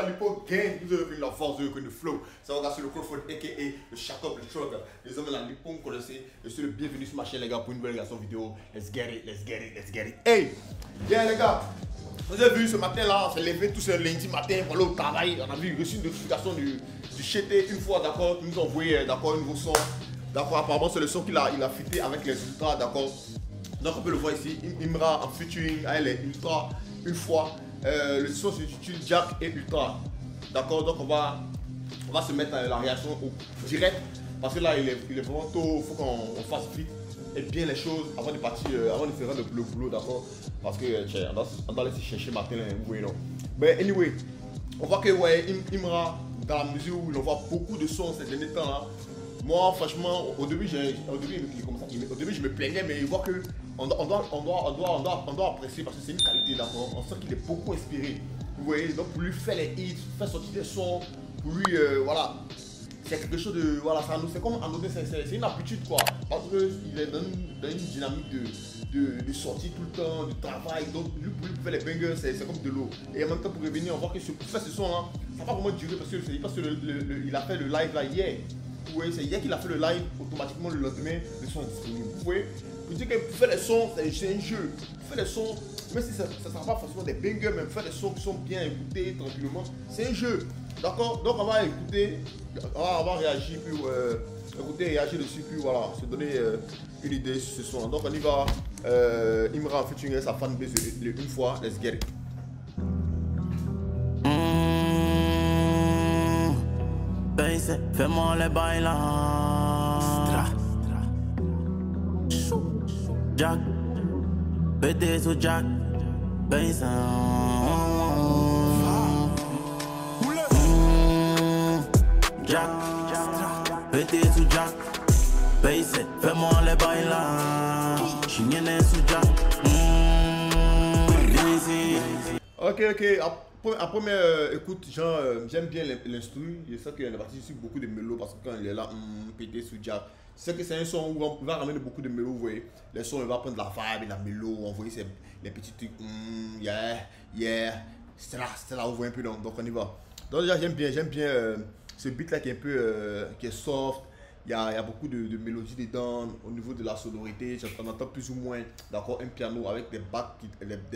Nippon Gang, vous avez vu la force, vous avez connu le flow. Ça va sur le Crawford, aka le Jacob, le Trucker. Les hommes de la Nippon, vous connaissez. Je suis le bienvenu sur ma chaîne, les gars, pour une nouvelle vidéo. Let's get it, let's get it, let's get it. Hey, bien les gars, vous avez vu ce matin là, on s'est levé tous ce lundi matin pour aller au travail. On a vu reçu une notification du CT une fois, d'accord, qui nous a envoyé d'accord, un nouveau son. D'accord, apparemment c'est le son qu'il a fité avec les ultras, d'accord. Donc on peut le voir ici, Imra en featuring avec les ultras une fois. Le son s'intitule Jack et Ultra. D'accord, donc on va se mettre à la réaction au direct. Parce que là il est vraiment tôt, il faut qu'on fasse vite et bien les choses avant de partir, avant de faire le boulot, d'accord. Parce que on doit laisser chercher matin, vous voyez non. Mais anyway, on voit que ouais, Imra, dans la mesure où il envoie beaucoup de sons ces derniers temps là. Moi franchement, au début je me plaignais, mais il voit que on doit apprécier parce que c'est une qualité, d'accord. On sent qu'il est beaucoup inspiré. Vous voyez, donc pour lui faire les hits, faire sortir des sons, pour lui voilà, c'est quelque chose de voilà, c'est comme anodin, c'est une habitude quoi. Parce qu'il est dans une dynamique de sortie tout le temps, de travail. Donc lui pour faire les bangers, c'est comme de l'eau. Et en même temps pour revenir, on voit que pour faire ce son là, ça va pas vraiment durer parce que il a fait le live là hier. Vous voyez, c'est hier qu'il a fait le live, automatiquement le lendemain, le son est disponible. Vous voyez, vous dites que pour faire des sons, c'est un jeu. Pour faire des sons, même si ça ne sera pas forcément des bangers, mais faire des sons qui sont bien écoutés tranquillement, c'est un jeu. D'accord. Donc on va écouter, on va réagir, puis écouter, réagir dessus, puis voilà, se donner une idée sur ce son. Donc on y va. Imra en featuring sa fanbase une fois, let's get it. Fais-moi les bails là. Jack, pété sous Jack, baisse. Jack, pété sous Jack, baisse. Fais-moi les bails là. J'suis gagné sous Jack. Ok. À première écoute, j'aime bien l'instru. Je sais qu'il y a parti sur beaucoup de mélos parce que quand il est là, pété sous Jack. C'est que c'est un son où on va ramener beaucoup de mélos, vous voyez. Les sons, il va prendre la vibe et la mélo, on voit les petits trucs, yeah. C'est là où vous voyez un peu, donc on y va. Donc déjà, j'aime bien ce beat là qui est un peu, qui est soft. Il y a beaucoup de mélodies dedans. Au niveau de la sonorité, on entend plus ou moins d'accord un piano avec des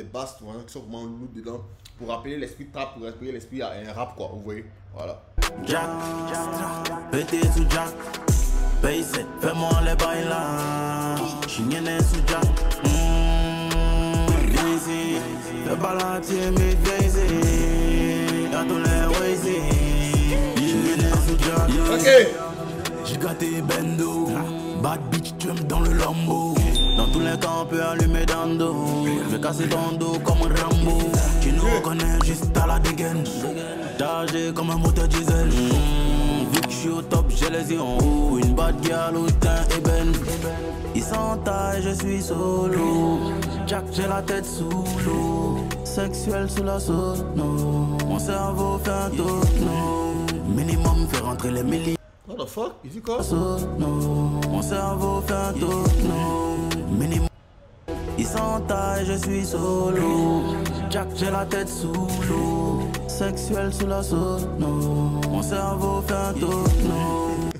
basses qui sont vraiment lourdes dedans pour rappeler l'esprit trap, pour rappeler l'esprit à un rap quoi, vous voyez, voilà. Jack, pété sous Jack, baisse, fais-moi les bails là. J'suis gagné sous Jack. Viens ici, fais balancier mes daisy. Y'a tous les wazy. J'suis gagné sous Jack. Ok. J'ai gâté Bendo, bad bitch tu aimes dans le lambeau. Dans tous les cas on peut allumer dans le dos. Je vais casser ton dos comme un Rambo. Tu nous reconnais juste à la dégaine. Chargé comme un moteur diesel. Vu que je suis au top j'ai les yeux en haut. Une bad girl au teint ébène. Ils sont taille, je suis solo. Jack j'ai la tête sous l'eau. Sexuel sous la sono. Mon cerveau fait un tonneau. Minimum fait rentrer les milliers. What the fuck? Il dit quoi? Mon cerveau fait un tonneau. Minimum. Ils sont taille, je suis solo. Jack, j'ai la tête sous l'eau. Sexuel sous la sono. Mon cerveau fait un tonneau.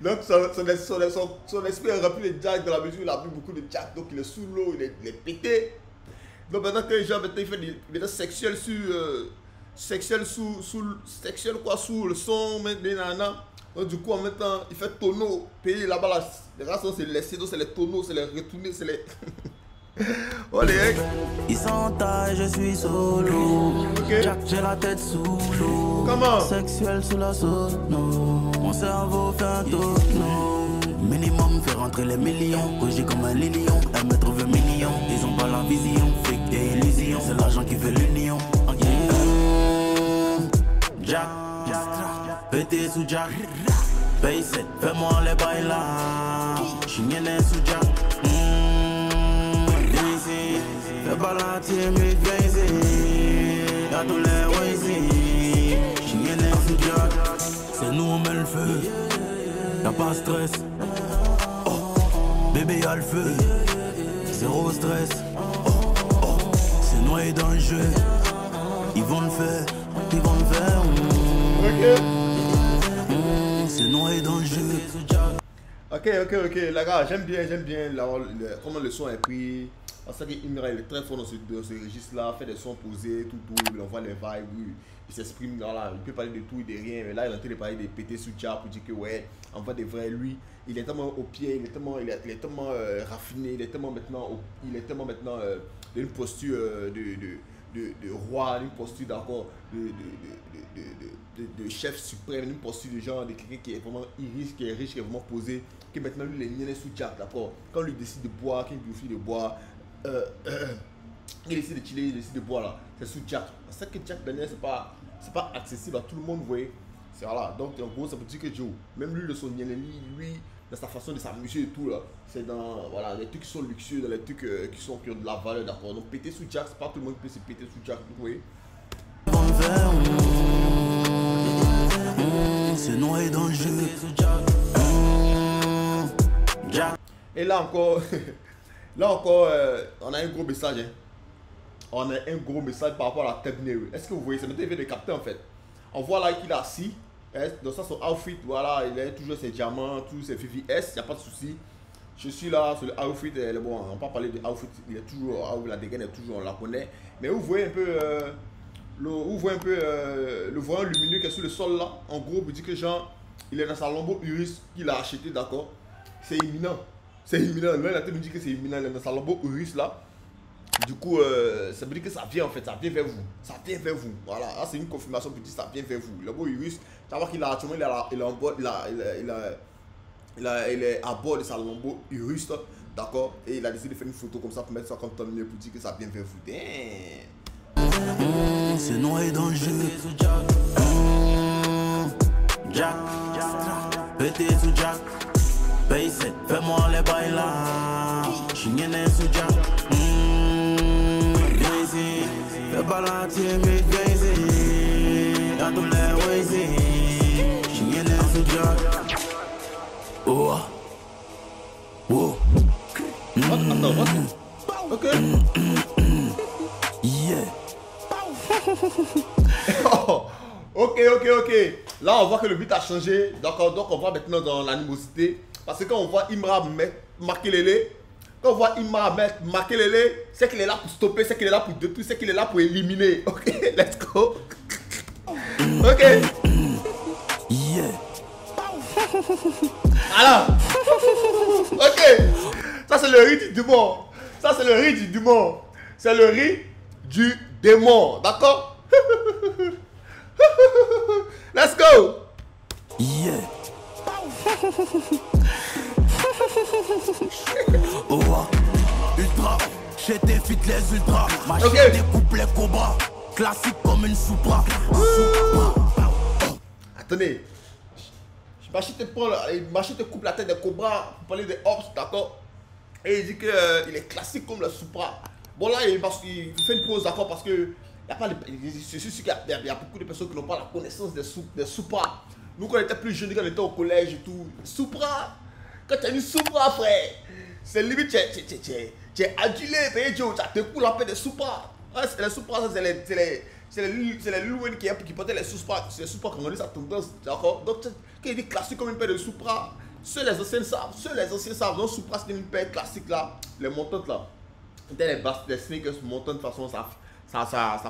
Donc son esprit est rempli de Jack dans la mesure où il a vu beaucoup de Jack. Donc il est sous l'eau, il est pété. Donc maintenant que les gens il fait des sexuels sur... sexuel sous le son maintenant. Donc du coup en même temps il fait tonneau pays là-bas là, les races c'est les cédos, c'est les tonneaux, c'est les retournés, c'est les oh les ils sont taille, je suis solo. Okay. Jack j'ai la tête sous l'eau. Comment? Sexuel sous la sono. Mon cerveau fait un tonneau. Minimum fait rentrer les millions. J'ai comme un lion, elle me trouve millions. Ils ont pas la vision, fake et illusion. C'est l'argent qui fait l'union. Jack, pété sous Jack, baisse, fais-moi les bails là. J'suis gagné sous Jack. Viens ici, fais balancier mes daisy. Y'a tous les wazy. J'suis gagné sous Jack. C'est nous on met le feu. Y'a pas stress. Oh, bébé y'a le feu. Zéro stress. Oh, c'est noyé dans le jeu. Ils vont le faire. C'est noyé dans le jeu. Ok, les gars, j'aime bien comment le son est pris. Parce que Imra il est très fort dans ce registre-là, fait des sons posés, tout, il envoie les vibes, il s'exprime, voilà, il peut parler de tout et de rien, mais là il est en train de parler de péter sous Jack pour dire que ouais, on voit des vrais, lui, il est tellement au pied, il est tellement raffiné, il est tellement maintenant d'une posture de roi, d'une posture d'accord, de chef suprême, d'une posture de genre, de quelqu'un qui est vraiment riche, qui est vraiment posé, que maintenant lui il est sous Jack, d'accord, quand lui décide de boire, quand il lui offre de boire, il décide de chiller, il décide de boire là, c'est sous Jack. C'est ça que Jack Daniel c'est pas accessible à tout le monde, vous voyez. C'est voilà, donc en gros ça veut dire que Joe, même lui de son lui, dans sa façon de s'amuser et tout là, c'est dans voilà, les trucs qui sont luxueux, dans les trucs qui ont de la valeur, d'accord. Donc péter sous Jack, c'est pas tout le monde qui peut se péter sous Jack, vous voyez. C'est noyé dans le jeu. Et là encore, on a un gros message. Hein. On a un gros message par rapport à la thumbnail. Est-ce que vous voyez, ça m'était de capter en fait. On voit là qu'il est assis. Dans ça, son outfit, voilà, il a toujours ses diamants, tous ses VVS, il n'y a pas de souci. Je suis là sur le outfit, bon, on va pas parler de outfit, il est toujours, la dégaine est toujours, on la connaît. Mais vous voyez un peu, le voyant lumineux qui est sur le sol là. En gros, vous dites que genre, il est dans sa Lambo Urus qu'il a acheté, d'accord. C'est imminent. C'est imminent. Là, il a dit que c'est imminent, il est dans sa Lambo Urus là. Du coup, ça veut dire que ça vient en fait, ça vient vers vous. Ça vient vers vous. Voilà, là c'est une confirmation pour dire ça vient vers vous. Le beau Urus, tu vas voir qu'il a actuellement, il est à bord de sa Lambo Urus, d'accord. Et il a décidé de faire une photo comme ça pour mettre ça comme thumbnail pour dire que ça vient vers vous. C'est noyé dans le jeu. Jack, pété sous Jack. Paye, fais-moi les bails là. Chigné sous Jack. Fais pas la timide, viens ici. Y'a tous les ways ici. Chigné sous Jack. Oh. Oh. Attends, ok. Yeah. Ok. Là, on voit que le beat a changé. Donc on voit maintenant dans l'animosité. Parce que quand on voit Imra marquer les lait, quand on voit Imra marquer les lait, c'est qu'il est là pour stopper, c'est qu'il est là pour détruire, c'est qu'il est là pour éliminer. Ok, let's go. Ok. Yeah. Voilà. Ok. Ça, c'est le riz du démon. Ça, c'est le riz du démon. C'est le riz du démon. D'accord? Let's go. Yeah. Oh, ultra, j'étais fit les ultras. Machine découpe les cobras. Classique comme une Supra. Attendez. Machine te coupe la tête des cobras pour parler des hops, d'accord? Et il dit qu'il est classique comme la Supra. Bon là, il fait une pause, d'accord, parce que je suis sûr qu'il y a beaucoup de personnes qui n'ont pas la connaissance des Supra. Nous, quand on était plus jeunes, quand on était au collège et tout, Supra, quand tu as une Supra, frère, c'est limite, tu es adulé, tu te coules la paix des Supra. Les Supra, c'est les Louis qui portaient les Supra. C'est les Supra qui ont dit sa tendance, d'accord? Donc, quand il dit classique comme une paire de Supra, ceux les anciens savent, donc Supra c'était une paire classique là, les montantes là. C'était les sneakers montantes, de toute façon, ça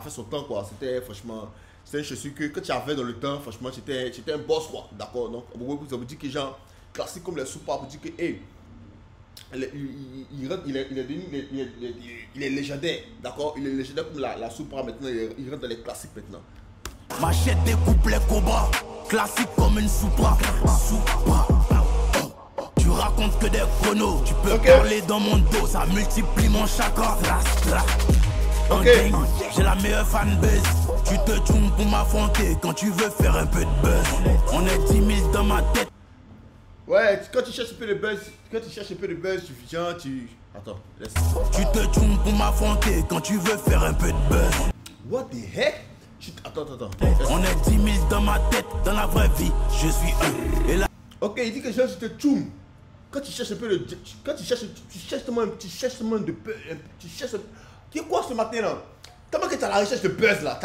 fait son temps quoi. C'était franchement, c'est une chaussure que tu avais dans le temps, franchement, c'était un boss quoi, d'accord? Donc, ça veut dire que genre, classique comme les Supra, vous dire que, hey, il est légendaire, d'accord? Il est légendaire comme la Supra maintenant, il rentre dans les classiques maintenant. Machette découpe les cobras, classique comme une Supra. Tu racontes que des chronos, tu peux parler dans mon dos, ça multiplie mon chakra. J'ai la meilleure fanbase, tu te tunes pour m'affronter quand tu veux faire un peu de buzz. On est 10 000 dans ma tête. Ouais, quand tu cherches un peu de buzz, tu viens, Attends, laisse. Tu te tunes pour m'affronter quand tu veux faire un peu de buzz. What the heck? Attends. On est 10 000 dans ma tête, dans la vraie vie, je suis un. Et là... Ok, il dit que je te tune. Quand tu cherches un peu de... Quand tu cherches tellement de buzz, tu cherches... Qui est quoi ce matin là? Comment que tu as la recherche de buzz là?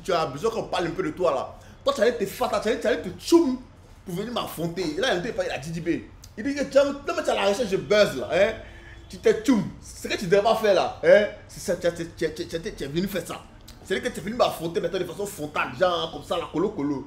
Tu as besoin qu'on parle un peu de toi là. toi, tu allais te fata, tu allais te tchoum pour venir m'affronter. Et là, il n'était pas, il a dit JB. Il dit que tu es à la recherche de buzz là. Hein? Tu t'es tchoum. Ce que tu ne devais pas faire là. Hein? C'est ça, tu es venu faire ça. C'est que tu es venu m'affronter maintenant de façon frontale, genre comme ça, la colo.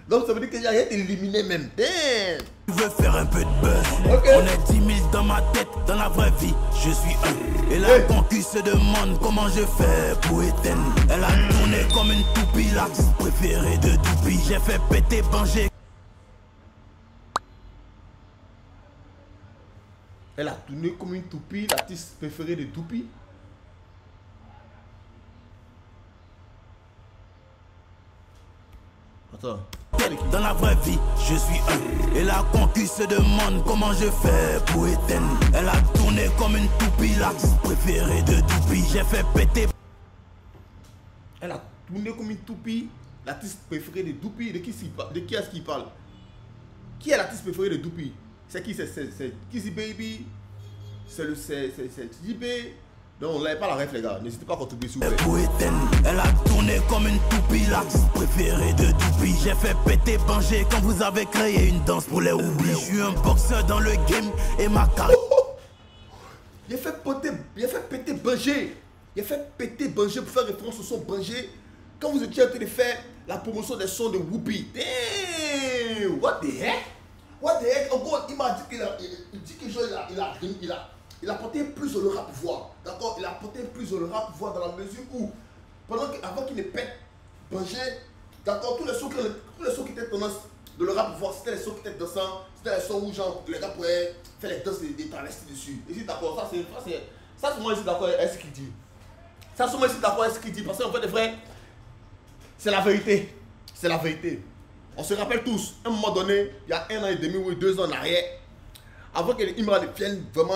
Donc ça veut dire que j'ai été éliminé même. Damn. Tu veux faire un peu de buzz. Okay. On est 10 000 dans ma tête, dans la vraie vie, je suis un. Et la concu se demande comment je fais pour éteindre. Elle a tourné comme une toupie, l'artiste préféré de Doupi. J'ai fait péter Banger. Elle a tourné comme une toupie, l'artiste préféré de Doupi. Attends. Dans la vraie vie, je suis un. Et la concu se demande comment je fais pour éteindre. Elle a tourné comme une toupie, l'artiste préféré de Doupi. J'ai fait péter. Elle a tourné comme une toupie, l'artiste préféré de Doupi. De qui est-ce qu'il parle? Qui est l'artiste préféré de Doupi? C'est qui? C'est Kizzy Baby. C'est JB. Donc on n'avait pas la ref les gars. N'hésitez pas à contribuer s'il vous plaît. Elle a tourné comme une toupie, l'artiste préféré de Doupi. J'ai fait péter Banger quand vous avez créé une danse pour les oublis. Je suis un boxeur dans le game et ma carrière. Il a fait péter Banger. Il a fait péter Banger pour faire référence au son Banger. Quand vous étiez en train de faire la promotion des sons de Whoopi. Damn! What the heck? What the heck? En gros, il m'a dit il a porté plus de le rap voix. D'accord? Il a porté plus de le rap voix dans la mesure où, avant qu'il ne pète Banger, d'accord, tous les sons qui étaient tendance de le rap voix, c'était les sons qui étaient dansants, c'était les sons où genre, les gars pourraient faire les danses des travestis dessus. Et si d'accord, ça c'est moi ici d'accord avec ce qu'il dit. Ça c'est moi ici d'accord avec ce qu'il dit. Parce qu'en fait, de vrai, c'est la vérité. C'est la vérité. On se rappelle tous, à un moment donné, il y a 1 an et demi ou 2 ans en arrière, avant que les Imran viennent vraiment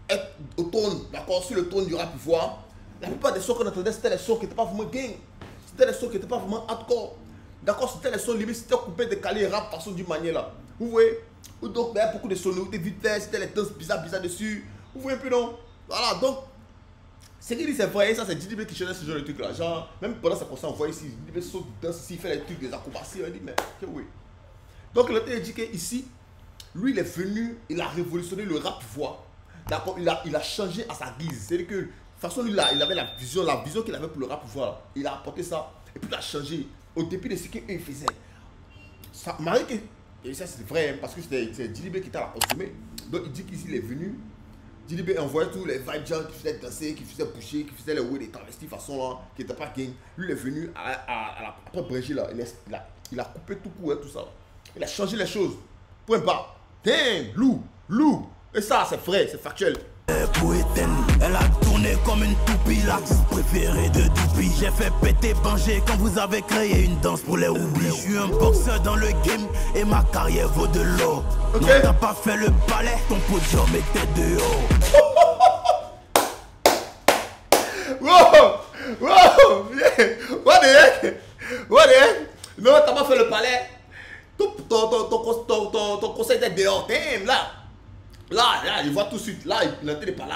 être au trône, d'accord, sur le trône du rap pouvoir, la plupart des sons qu'on entendait, c'était les sons qui n'étaient pas vraiment gang. C'était les sons qui n'étaient pas vraiment hardcore. D'accord, c'était les sons limite, c'était coupé, décalé, rap, façon d'une manière là. Vous voyez? Ou donc, il y a beaucoup de sonorités vite fait, c'était les danses bizarres dessus. Vous voyez un peu non? Voilà, donc, ce qu'il dit c'est vrai, ça c'est JB qui change ce genre de trucs là. Genre, même pendant sa concert, on voit ici, JB saute, danse ici, il fait les trucs, des acrobaties, on dit, mais, que oui. Donc, l'autre il dit qu'ici, lui il est venu, il a révolutionné le rap voix. D'accord, il a changé à sa guise. C'est-à-dire que, de toute façon, lui, il avait la vision qu'il avait pour le rap voix. Il a apporté ça, et puis il a changé au début de ce qu'il faisait. Ça m'arrive que, et ça c'est vrai, parce que c'est JB qui t'a consumé. Donc, il dit qu'ici il est venu. JB envoyait tous les vibes gens qui faisaient danser, qui faisaient bouger, qui faisaient les way des travestis façon là, qui n'étaient pas gang. Lui il est venu après Banger là, il a coupé tout court et tout ça. Il a changé les choses. Point barre. Damn, loup. Et ça c'est vrai, c'est factuel. Pour éteindre, elle a tourné comme une toupie, l'artiste préféré de Doupi. J'ai fait péter Banger quand vous avez créé une danse pour les oublis. Je suis un boxeur dans le game et ma carrière vaut de l'or. Okay. Non, t'as pas fait le balai, ton podium était dehors. Wow, yeah. What the heck? Non, t'as pas fait le palais. Ton conseil était dehors. Damn, là, il voit tout de suite. Là, il a été parler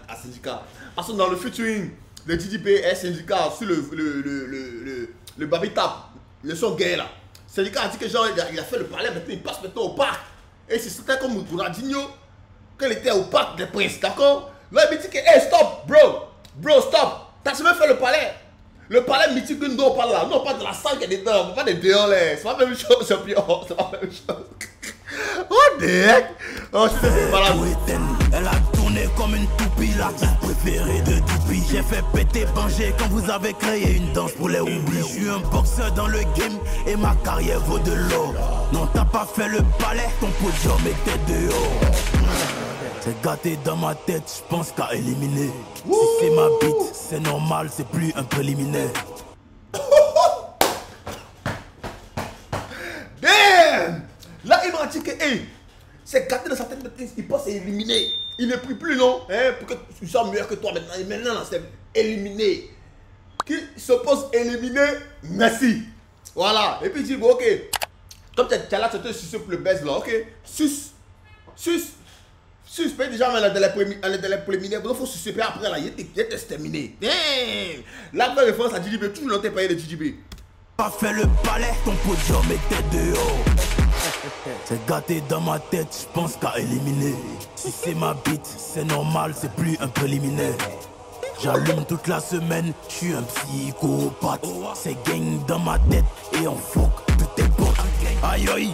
à Syndicat. Parce que dans le featuring de JB et Syndicat sur le Baby Tap, le son gay là, Syndicat a dit que genre, il a fait le palais, maintenant il passe maintenant au parc. Et c'était comme Ronaldinho quand il était au parc des Princes, d'accord? Là, il me dit que, hey, stop, bro, stop. T'as jamais fait le palais. Le palais mythique que nous on parle là. Non, pas de la salle qui est dedans, pas des dehors là. C'est pas la même chose, champion. C'est pas la même chose. What the heck? Oh, je sais, c'est pas la Elle a tourné comme une toupie, l'artiste préféré de Doupi. J'ai fait péter Banger quand vous avez créé une danse pour les oublis. Je suis un boxeur dans le game et ma carrière vaut de l'or. Non, t'as pas fait le palais, ton podium était dehors. C'est gâté dans ma tête, je pense qu'à éliminer. Si c'est ma bite, c'est normal, c'est plus un préliminaire. Damn! Là, il m'a dit que, hey, c'est gâté dans sa tête, il pense éliminer. Il ne prie plus, non? Hein, pour que tu sois meilleur que toi maintenant. Et maintenant, c'est éliminé. Qui se pose éliminer, merci. Voilà. Et puis il dit, bon, ok. Comme tu es là, tu te suces pour le buzz là, ok? Sus. Suspect déjà dans les préliminaires, il faut suspecter après là, il est terminé. Là, la référence à JB, tout le monde est payé de JB. Pas fait le balai, ton podium était dehors. C'est gâté dans ma tête, je pense qu'à éliminer. Si c'est ma bite, c'est normal, c'est plus un préliminaire. J'allume toute la semaine, je suis un psychopathe. C'est gang dans ma tête et on fuck toutes tes potes. Aïe aïe,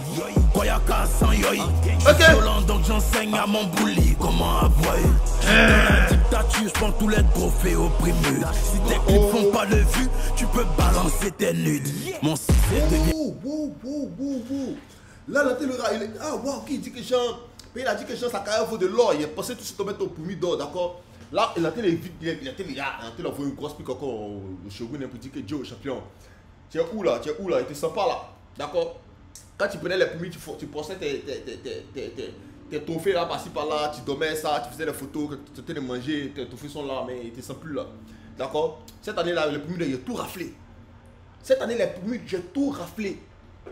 Koyaka sans yoï. J'suis violent donc j'enseigne à mon bouli comment avouer. Dans la dictature, j'prends tous les trophées opprimés. Si tes clips font pas de vue, tu peux balancer tes nudes. Mon succès devient... Là, le gars, il est... Ah, wow, ok, il dit que chante. Il a dit que chante, sa carrière vaut de l'or. Il est passé tout de suite à mettre au poumi d'or, d'accord? Là, il a envoyé une grosse pique encore au Shogun pour dire que Joe, champion. Tu es où là? Tu es où là? Il était sympa là, d'accord? Quand tu prenais les poumi, tu postais tes trophées là, par-ci par-là, tu dormais ça, tu faisais des photos, tu étais de manger, tes trophées sont là, mais ils ne te sentent plus là. D'accord? Cette année-là, les poumi, j'ai tout raflé. Cette année, les poumi, j'ai tout raflé.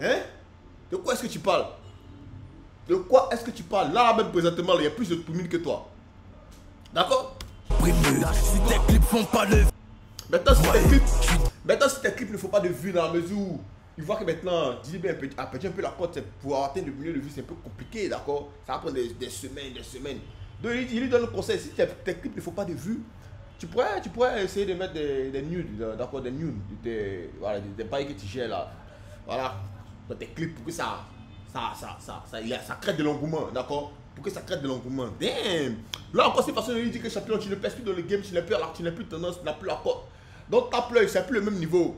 Hein? De quoi est-ce que tu parles? De quoi est-ce que tu parles? Là, même présentement, il y a plus de poumi que toi. D'accord? Si tes clips font pas de... Maintenant, si tes clips ne font pas de vues dans la mesure où il voit que maintenant, Diddy a perdu un peu la cote pour atteindre le milieu de vues, c'est un peu compliqué, d'accord? Ça va prendre des semaines. Donc il lui donne le conseil, si tes clips ne font pas de vues, tu pourrais essayer de mettre des nudes, d'accord? Des nudes, des bails que tu gères là, voilà, dans tes clips pour que ça crée de l'engouement, d'accord? Pour que ça crée de l'engouement. Damn! Là encore, c'est parce que lui dit que champion, tu ne pèses plus dans le game, tu n'as plus tendance, tu n'as plus la cote. Donc ta pleuille, c'est plus le même niveau.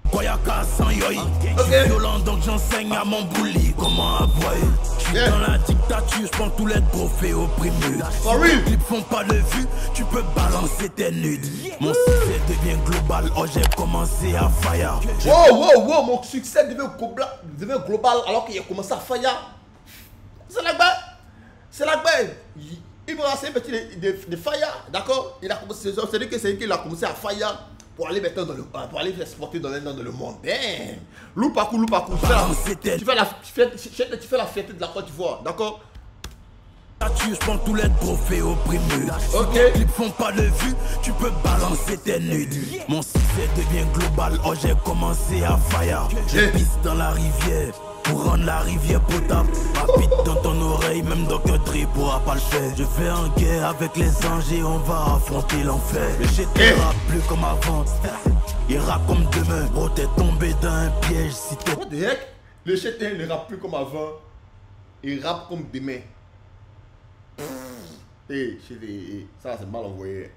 Koyaka sans yoï. Je suis violent donc j'enseigne à mon bouli comment avouer. Je suis dans la dictature, je prends tous les trophées opprimés. Si les clips font pas de vue, tu peux balancer tes nudes. Mon succès devient global, oh j'ai commencé à fire. Wow, mon succès devient global alors qu'il a commencé à fire. C'est la bête. Il m'a assez petit de fire, d'accord? Il a commencé, c'est-à-dire que c'est qu'il a commencé à fire pour aller maintenant pour aller exporter dans le monde. Damn. Loupakou. Tu fais la fierté de la Côte d'Ivoire, d'accord? Je prends tous les trophées opprimés. Si tes clips font pas de vue, tu peux balancer tes nudes. Mon succès devient global, oh j'ai commencé à fire. Je pisse dans la rivière pour rendre la rivière potable. Ma bite dans ton oreille, même Dr. Dre pourra pas le faire. Je vais en guerre avec les anges et on va affronter l'enfer. Le GT rappe plus comme avant, il rappe comme demain. Oh t'es tombé dans un piège si t'es... What the heck? Le GT ne rappe plus comme avant, il rappe comme demain. Ça c'est mal envoyé.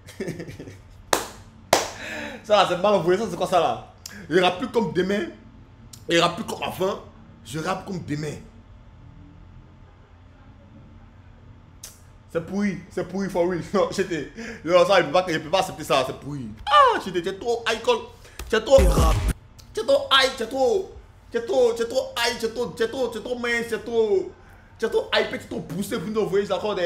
Ça c'est mal envoyé, ça c'est quoi ça là? Il rappe plus comme demain, il rappe plus comme avant. Je rappe comme demain. C'est pourri, for real. Non, j'étais. Non, ça, il peut pas accepter ça, c'est pourri. Ah, j'étais trop alcool. C'est trop mince, c'est trop hypé, c'est trop poussé pour nous envoyer encore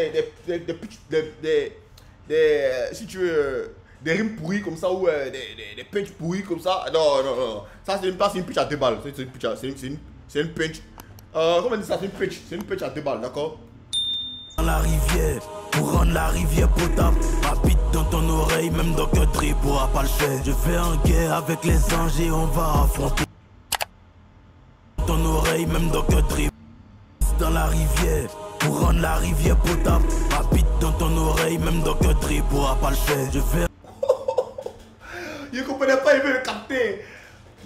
si tu veux, des rimes pourries comme ça ou des punch pourris comme ça. Non. Ça, c'est une pitch à 2 balles. C'est une punch. Comment on dit ça? C'est une punch à 2 balles, d'accord? Dans la rivière, pour rendre la rivière potable. Ma bite dans ton oreille, même Dr. Dre pourra pas le faire. Je vais en guerre avec les anges et on va affronter. Ton oreille, même Dr. Dre. Dans la rivière, pour rendre la rivière potable. Ma bite dans ton oreille, même Dr. Dre pourra pas le faire. Je vais... Il comprenait pas, il veut le capter.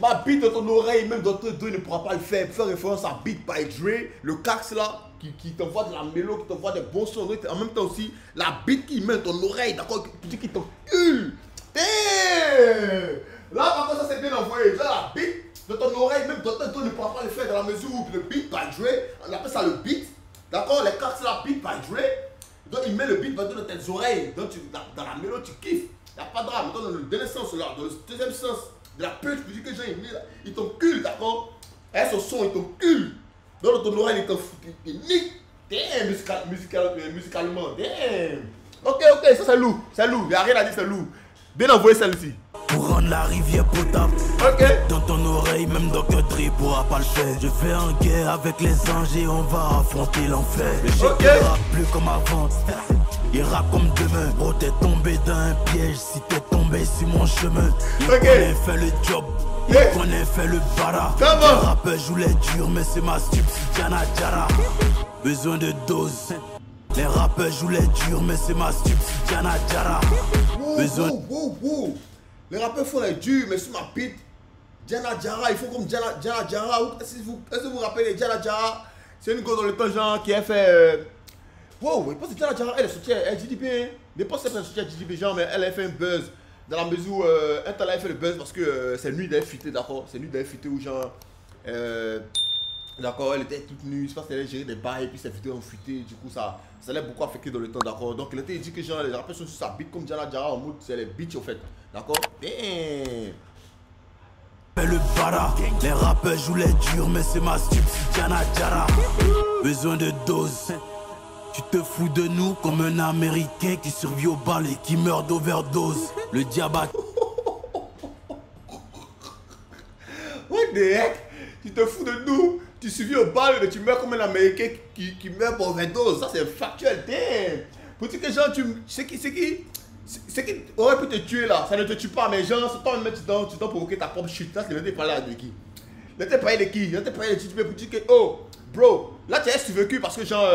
Ma bite dans ton oreille, même Dr. Dre ne pourra pas le faire. Faire référence à Beat by Dre, le cax là, qui t'envoie de la mélo, qui t'envoie des bons sons. En même temps aussi, la bite qui met dans ton oreille, d'accord, qui t'encule. Là, par contre, ça c'est bien envoyé. Là, la bite dans ton oreille, même Dr. Dre ne pourra pas le faire dans la mesure où le Beat by Dre, on appelle ça le beat. D'accord, les cax là, Beat by Dre. Donc, il met le beat by Dre dans tes oreilles. Donc, dans la mélo, tu kiffes. Il n'y a pas de drame. Dans le deuxième sens, là, dans le deuxième sens de la punch, tu dis que j'ai mis là, il t'encule, d'accord? Et son son, il t'encule. Dans ton oreille, il nique. Damn, musicalement, damn. Ok, ça c'est lourd. Il n'y a rien à dire, c'est lourd. Bien envoyé celle-ci. Pour rendre la rivière potable. Dans ton oreille, même Dr. Dre pourra pas le faire. Je vais en guerre avec les anges et on va affronter l'enfer. Le GT rappe plus comme avant, il rappe comme demain. Oh t'es tombé dans un piège si t'es tombé. tombé sur mon chemin. Il Ok. connaît fait le job. Il Yeah. connaît fait le bara. Come on. Les rappeurs jouent les durs, mais c'est ma subsidiana Jara. Besoin de dose. Les rappeurs jouent les durs, mais c'est ma subsidiana Jara. Besoin. Wow. Les rappeurs font les durs, mais sur ma pite. Diana Jara, ils font comme Diana Jara. Est-ce que vous vous rappelez de Diana Jara? C'est une go dans le temps, genre, qui a fait. Wow, je pense que Diana Jara, elle est sortie à GDP. Je pense qu'elle est sortie à GDP, genre, mais elle a fait un buzz. Dans la mesure où un temps, elle a fait le buzz parce que c'est nuit d'aller fuiter, d'accord? C'est nuit d'aller fuiter où, genre. D'accord, elle était toute nue, je pense qu'elle allait gérer des bails et puis ses vidéos ont fuité, du coup ça l'a beaucoup affecté dans le temps, d'accord. Donc elle était dit que genre les rappeurs sont sur sa bite comme Diana Jara en mode c'est les bitches au fait, d'accord. Fait le bara. Les rappeurs jouent les durs, mais c'est ma subsidiana Jara. Besoin de dose. Tu te fous de nous comme un Américain qui survit au bal et qui meurt d'overdose. Le diable. What the heck? Tu te fous de nous, tu suivis au bal et tu meurs comme un Américain qui meurt pour overdose. Ça c'est factuel, damn. Pour dire que genre c'est qui aurait pu te tuer là, ça ne te tue pas, mais genre c'est toi même tu dois provoquer ta propre chute. Là c'est le parler de qui? Ne t'es pas de qui? Ne t'es pas de GDP pour dire que oh bro, là tu es survécu parce que genre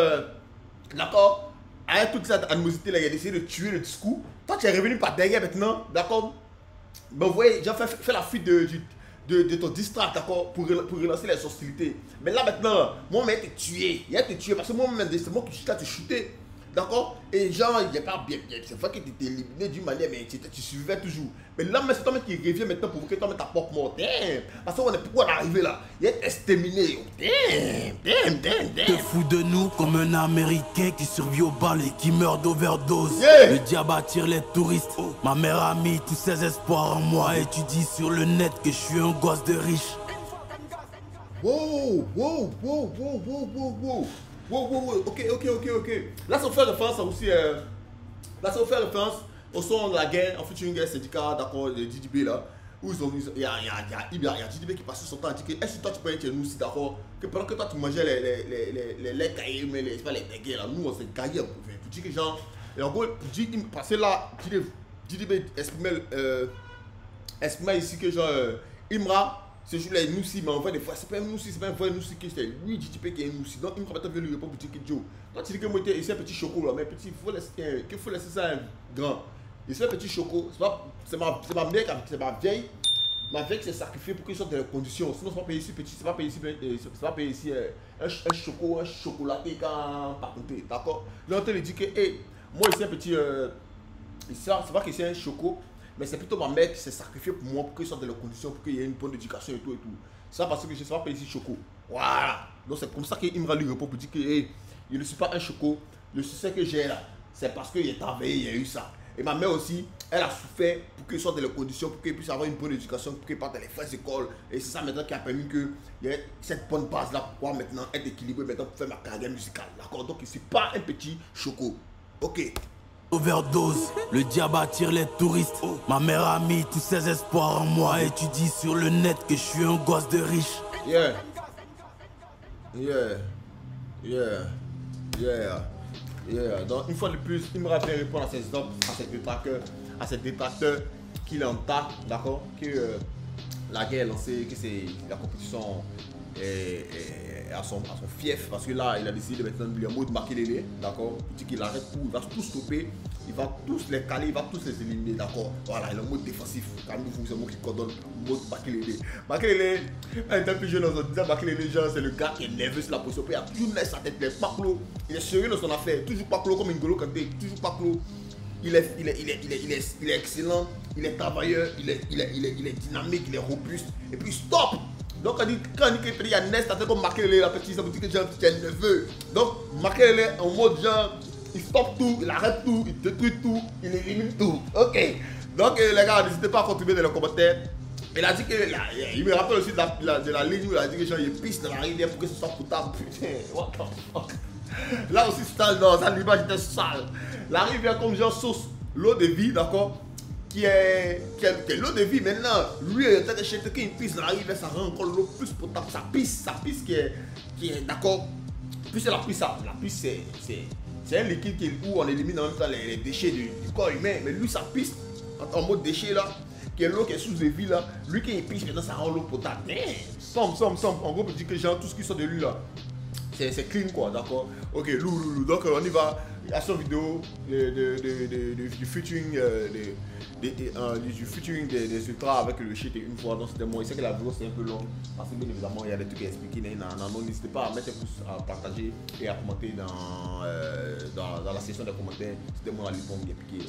d'accord, avec toute cette animosité là, il a décidé de tuer le discours. Toi tu es revenu par derrière maintenant, d'accord? Ben vous voyez, j'ai fait la fuite de ton distract, d'accord, pour relancer les hostilités. Mais là maintenant, moi-même il a été tué. Il a été tué parce que moi-même c'est moi qui suis là te shooter. D'accord? Et genre, il n'est pas bien. C'est vrai que tu étais éliminé d'une manière, mais tu suivais toujours. Mais là, c'est toi qui revient maintenant pour que toi ta propre mort. Damn! Parce qu'on est pourquoi on est arrivé là? Il est exterminé. Damn! Te fous de nous comme un Américain qui survit au bal et qui meurt d'overdose. Yeah. Le diable attire les touristes. Ma mère a mis tous ses espoirs en moi et tu dis sur le net que je suis un gosse de riche. Wow, ok. Là, ça fait référence aussi. Là, ça fait référence au son de la guerre, en featuring guerre syndicat, d'accord, de DDB là. Où il y a DDB qui passe son temps à dire que est-ce que toi tu peux être chez nous aussi, d'accord? Que pendant que toi tu mangeais les cahiers, mais les guerres là, nous on s'est gaillés. Pour dire que genre, et en gros, parce que là, DDB exprimait ici que genre, Imra. Ce jour-là, il nous si, mais en fait, des fois, c'est pas un nous si, c'est pas un vrai nous si que c'est lui, DDB qui est nous si. Donc, il me rappelle lui répondre pour dire que Joe. Toi, tu dis que moi, c'est un petit choco là, mais petit, il faut laisser ça un grand. Il c'est un petit choco, c'est ma mère, c'est ma vieille. Ma vieille qui s'est sacrifiée pour qu'il sorte dans les conditions. Sinon, c'est pas payer ici petit, c'est pas payer ici un chocolaté quand pas compter, d'accord? Là, on te dit que, hey, moi, ici, un petit, c'est pas que c'est un choco. Mais c'est plutôt ma mère qui s'est sacrifiée pour moi, pour qu'il sorte de leurs conditions, pour qu'il y ait une bonne éducation et tout. Ça parce que je ne sais pas payer ici choco. Voilà. Donc c'est comme ça qu'Imra lui répond pour dire que hey, je ne suis pas un choco. Le succès que j'ai là, c'est parce qu'il est travaillé, il y a eu ça. Et ma mère aussi, elle a souffert pour qu'il sorte de leurs conditions, pour qu'il puisse avoir une bonne éducation, pour qu'il parte dans les vraies écoles. Et c'est ça maintenant qui a permis qu'il y ait cette bonne base là pour pouvoir maintenant être équilibré, maintenant pour faire ma carrière musicale. D'accord? Donc je ne suis pas un petit choco. Ok. Overdose, le diable attire les touristes. Ma mère a mis tous ses espoirs en moi et tu dis sur le net que je suis un gosse de riche. Yeah. Donc une fois de plus, il me rappelle répondre à ces hommes, à ces détracteurs qu'il en tas, d'accord, que la guerre est lancée, que c'est la compétition à son fief, parce que là il a décidé de mettre en mode Makelele, d'accord, il dit qu'il arrête tout, il va tout stopper, il va tous les caler, il va tous les éliminer, d'accord, voilà, il est en mode défensif, calmez-vous, c'est moi qui coordonne mode Makelele. Makelele, quand il était plus jeune, on disait Makelele, genre c'est le gars qui est nerveux sur la position, il a toujours laissé sa tête, il est pas clos, il est sérieux dans son affaire, toujours pas clos comme N'Golo Kanté, toujours pas clos. Il est excellent, il est travailleur, il est dynamique, il est robuste, et puis stop! Donc quand on dit qu'il y a Nest, c'est comme Makelele, la petite, ça veut dire que genre tu es nerveux. Donc Makelele en mode genre, il stoppe tout, il arrête tout, il détruit tout, il élimine tout. Ok. Donc les gars, n'hésitez pas à contribuer dans les commentaires. Il a dit que, il me rappelle aussi de la ligne où il a dit que genre il pisse dans la rivière pour que ce soit potable. Putain, what the fuck. Là aussi sale, non, ça l'image était sale. La rivière comme genre sauce, l'eau de vie, d'accord, qui est l'eau de vie maintenant. Lui, il a acheté qu'il pisse dans la rivière, ça rend encore l'eau plus potable. Ça pisse qui est d'accord. Puis c'est la pisse, c'est un liquide où on élimine en même temps les déchets du corps humain. Mais lui, ça pisse, en mode déchet là, qui est l'eau qui est sous les là, lui qui épice maintenant ça rend l'eau potable. Somme. En gros, on dit que genre tout ce qui sort de lui là, c'est clean quoi, d'accord. Ok, loulou. Donc on y va. À son vidéo du featuring du featuring des ultras avec le shit une fois. Donc c'était moi. Il sait que la vidéo c'est un peu long parce que bien évidemment il y a des trucs à expliquer. N'hésitez pas à mettre un pouce, à partager et à commenter dans la section des commentaires. C'était moi à lui pour me piquer.